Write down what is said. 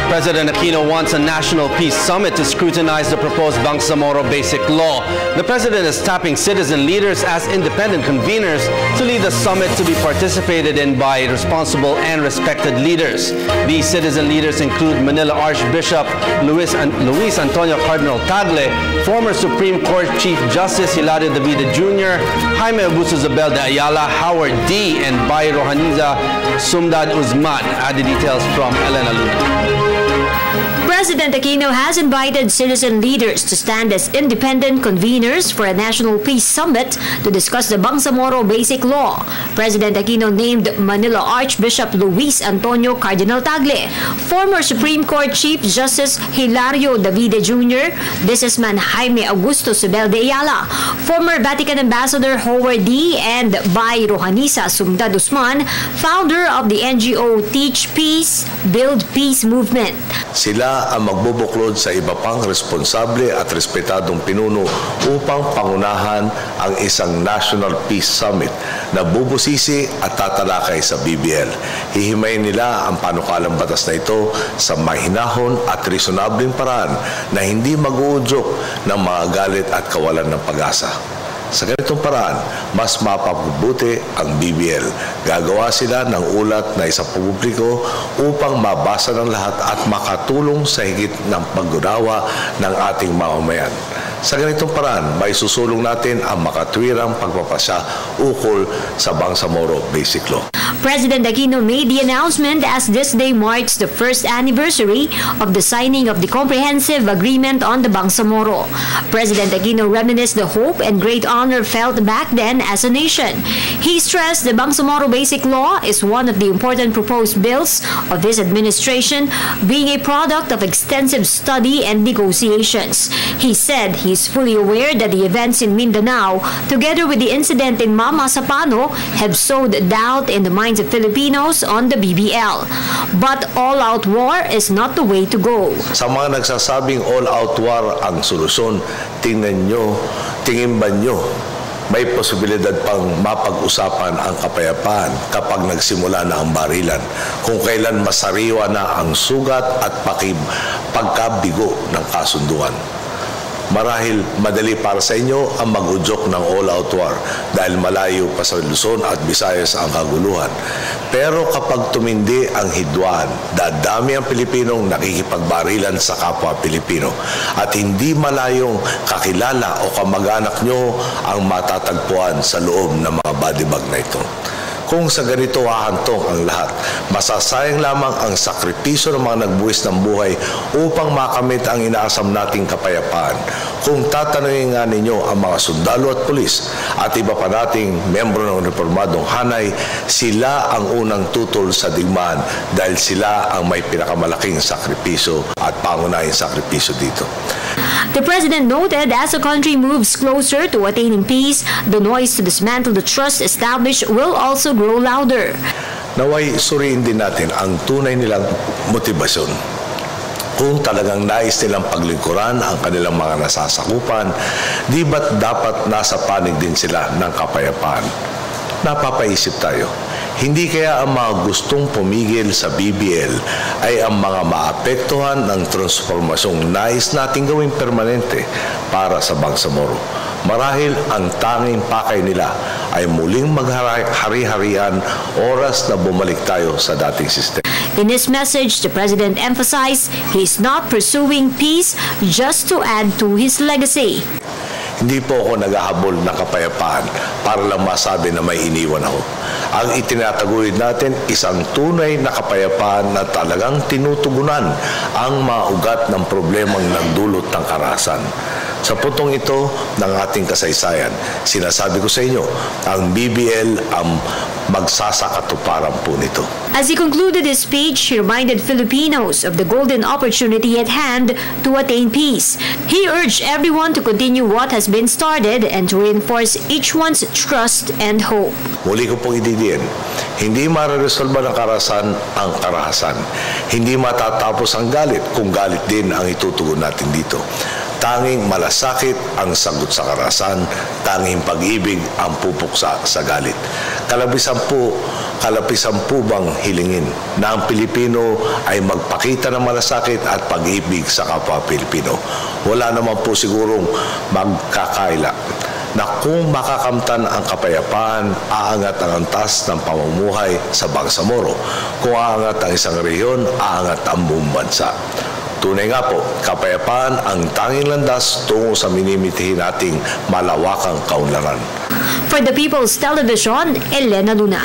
President Aquino wants a national peace summit to scrutinize the proposed Bangsamoro Basic Law. The president is tapping citizen leaders as independent conveners to lead the summit to be participated in by responsible and respected leaders. These citizen leaders include Manila Archbishop Luis Antonio Cardinal Tagle, former Supreme Court Chief Justice Hilario Davide Jr., Jaime Augusto Zobel de Ayala, Howard D., and Bay Rohaniza Sumdad Uzman. Add the details from Elena Luna. President Aquino has invited citizen leaders to stand as independent conveners for a national peace summit to discuss the Bangsamoro Basic Law. President Aquino named Manila Archbishop Luis Antonio Cardinal Tagle, former Supreme Court Chief Justice Hilario Davide Jr., businessman Jaime Augusto Zobel de Ayala, former Vatican Ambassador Howard D., and Bay Rohaniza Sumdad Uzman, founder of the NGO Teach Peace, Build Peace movement. Sila ang magbubuklod sa iba pang responsable at respetadong pinuno upang pangunahan ang isang National Peace Summit na bubusisi at tatalakay sa BBL. Hihimayin nila ang panukalang batas na ito sa mahinahon at reasonableng paraan na hindi mag-uudyok ng mga galit at kawalan ng pag-asa. Sa ganitong paraan, mas mapapabuti ang BBL. Gagawa sila ng ulat na isa publiko upang mabasa ng lahat at makatulong sa higit ng paggunawa ng ating mamamayan. Sa ganitong paraan, may susulong natin ang makatwirang pagpapasya ukol sa Bangsamoro Basic Law. President Aquino made the announcement as this day marks the first anniversary of the signing of the Comprehensive Agreement on the Bangsamoro. President Aquino reminisced the hope and great honor felt back then as a nation. He stressed the Bangsamoro Basic Law is one of the important proposed bills of his administration, being a product of extensive study and negotiations. He said he is fully aware that the events in Mindanao, together with the incident in Mama Sapano, have sowed doubt in the minds of Filipinos on the BBL. But all-out war is not the way to go. Sa mga nagsasabing all-out war ang solusyon, tingin ba nyo, may posibilidad pang mapag-usapan ang kapayapaan kapag nagsimula na ang barilan, kung kailan masariwa na ang sugat at pagkabigo ng kasunduan. Marahil madali para sa inyo ang mag-udyok ng all-out war dahil malayo pa sa Luzon at Visayas ang kaguluhan. Pero kapag tumindi ang hidwaan, dadami ang Pilipinong nakikipagbarilan sa kapwa Pilipino at hindi malayong kakilala o kamag-anak nyo ang matatagpuan sa loob ng mga badibag na ito. Kung sa ganito hahantong ang lahat, masasayang lamang ang sakripisyo ng mga nagbuwis ng buhay upang makamit ang inaasam nating kapayapaan. Kung tatanungin nga ninyo ang mga sundalo at pulis at iba pa nating membro ng uniformadong hanay, sila ang unang tutol sa digmaan dahil sila ang may pinakamalaking sakripisyo at pangunahing sakripisyo dito. The president noted as the country moves closer to attaining peace, the noise to dismantle the trust established will also grow louder. Naway suriin din natin ang tunay nilang motibasyon. Kung talagang nais nilang paglingkuran ang kanilang mga nasasakupan, di ba't dapat nasa panig din sila ng kapayapaan? Napapaisip tayo. Hindi kaya ang mga gustong pumigil sa BBL ay ang mga maapektuhan ng transformasyong nais nating gawing permanente para sa Bangsamoro. Marahil ang tanging pakay nila ay muling maghari-harian oras na bumalik tayo sa dating sistema. In his message, the president emphasized he is not pursuing peace just to add to his legacy. Hindi po ako naghahabol ng kapayapaan para lang masabi na may iniwan ako. Ang itinataguyod natin isang tunay na kapayapaan na talagang tinutugunan ang mga ugat ng problemang nagdulot ng karahasan. Sa puntong ito ng ating kasaysayan, sinasabi ko sa inyo, ang BBL ang magsasakatuparan po nito. As he concluded his speech, he reminded Filipinos of the golden opportunity at hand to attain peace. He urged everyone to continue what has been started and to reinforce each one's trust and hope. Muli ko pong ididiin, hindi mareresolba ng karahasan ang karahasan. Hindi matatapos ang galit kung galit din ang itutugon natin dito. Tanging malasakit ang sagot sa karahasan, tanging pag-ibig ang pupuksa sa galit. Kalabisan po kalapisan po bang hilingin na ang Pilipino ay magpakita ng malasakit at pag-ibig sa kapwa Pilipino? Wala naman po sigurong magkakaila na kung makakamtan ang kapayapaan, aangat ang antas ng pamumuhay sa Bangsamoro. Kung aangat ang isang rehiyon, aangat ang buong bansa. Tunay nga po, kapayapaan ang tanging landas tungo sa minimitihin nating malawakang kaunlaran. For the People's Television, Elena Luna.